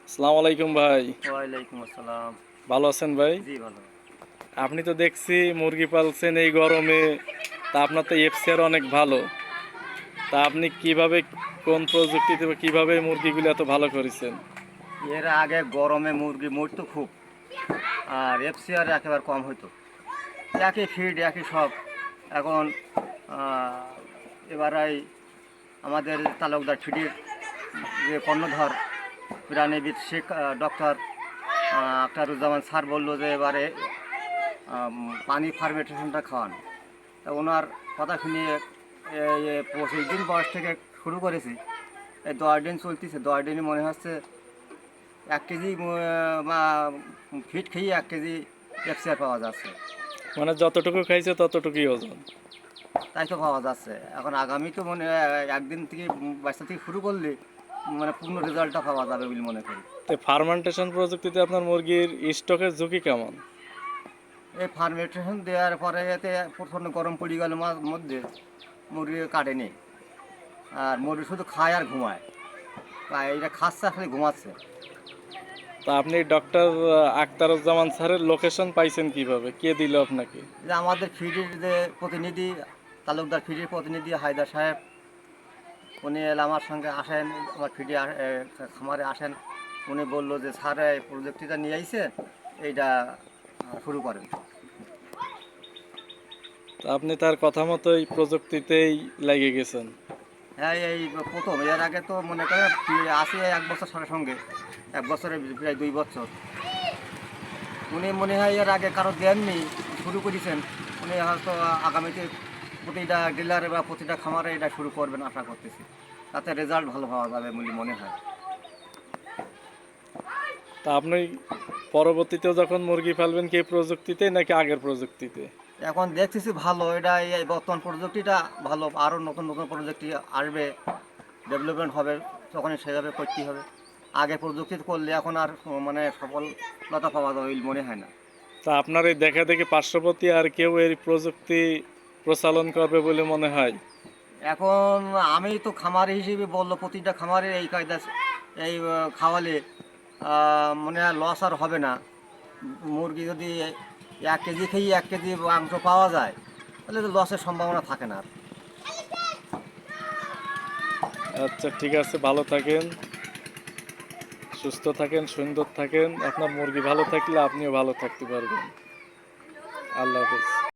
আসসালামু আলাইকুম ভাই। ওয়ালাইকুম আসসালাম। ভালো আছেন ভাই? জি ভালো। আপনি তো দেখছি মুরগি পালছেন এই গরমে। তা আপনার তো এফসিআর অনেক ভালো। তা আপনি কিভাবে, কোন প্রযুক্তিতে বা কিভাবে মুরগিগুলো এত ভালো করেছেন? এর আগে গরমে মুরগি মরতো খুব, আর এফসিআর একেবারে কম হতো। একই ফিড একই সব। এখন আহ, এবারাই আমাদের তালুকদার ফিডির যে কর্ণধর প্রাণীবিদ শেখ ডক্টর আখতারুজ্জামান স্যার বললো যে এবারে পানি ফার্মেন্টেশনটা খাওয়ান। তা ওনার কথা শুনে 25 দিন বয়স থেকে শুরু করেছি। এই 10 দিন চলতেছে, 10 দিনই মনে হচ্ছে 1 কেজি ফিট খেয়ে 1 কেজি এফসিআর পাওয়া যাচ্ছে। মানে যতটুকু খাইছে ততটুকুই ওজন। তাই তো পাওয়া যাচ্ছে। এখন আগামী তো মনে হয় একদিন থেকে বাচ্চা থেকে শুরু করলে মানে পূর্ণ রেজাল্টটা পাওয়া যাবে বলে মনে করি। তো ফার্মেন্টেশন প্রযুক্তিতে আপনার মুরগির স্টকের ঝুঁকি কেমন? এই ফার্মেন্টেশন দেওয়ার পরে এতে প্রচণ্ড গরম পড়ে গেল মধ্যে মুরগি কাটেনি, আর মুরগি শুধু খায় আর ঘুমায়। তাই এটা খাচ্ছে আসলে ঘুমাচ্ছে। তা আপনি ডক্টর আখতারুজ্জামান স্যারের লোকেশন পাইছেন কিভাবে? কে দিল আপনাকে? যে আমাদের ফিডির যে প্রতিনিধি, তালুকদার ফিডির প্রতিনিধি হায়দার সাহেব, উনি এলে আমার সঙ্গে আসেন, আমার খামারে আসেন। উনি বললো যে স্যার এই প্রজেক্টটা নিয়ে আইছে, এইটা শুরু করেন। তা আপনি তার কথা মতোই প্রযুক্তিতেই লেগে গেছেন। হ্যাঁ, এই প্রথম। এর আগে তো মনে করেন আসি 1 বছর সঙ্গে সঙ্গে, 1 বছরে প্রায় 2 বছর। উনি মনে হয় এর আগে কারো দেননি, শুরু করেছেন। উনি হয়তো আগামীতে প্রতিটা ডিলারে বা প্রতিটা খামারে এটা শুরু করবেন আশা করতেছি। তাতে রেজাল্ট ভালো পাওয়া যাবে বলে মনে হয়। তা আপনি পরবর্তীতেও যখন মুরগি পালবেন কি এই প্রযুক্তিতে নাকি আগের প্রযুক্তিতে? এখন দেখতেছি ভালো, এটা এই বর্তমান প্রযুক্তিটা ভালো। আরও নতুন নতুন প্রযুক্তি আসবে, ডেভেলপমেন্ট হবে, তখনই সেভাবে করতে হবে। আগে প্রযুক্তি করলে এখন আর মানে সফলতা পাওয়া যাবে বলে মনে হয় না। তা আপনার এই দেখা দেখি পার্শ্ববর্তী আর কেউ এই প্রযুক্তি প্রচলন করবে বলে মনে হয়? এখন আমি তো খামারি হিসেবে বললো, প্রতিটা খামারে এই কায়দা এই খাওয়ালে মনে হয় লস আর হবে না। মুরগি যদি 1 কেজি খেয়ে 1 কেজি মাংস পাওয়া যায়, তাহলে তো লসের সম্ভাবনা থাকে না আর। আচ্ছা, ঠিক আছে, ভালো থাকেন, সুস্থ থাকেন, সুন্দর থাকেন। আপনার মুরগি ভালো থাকলে আপনিও ভালো থাকতে পারবেন। আল্লাহ হাফেজ।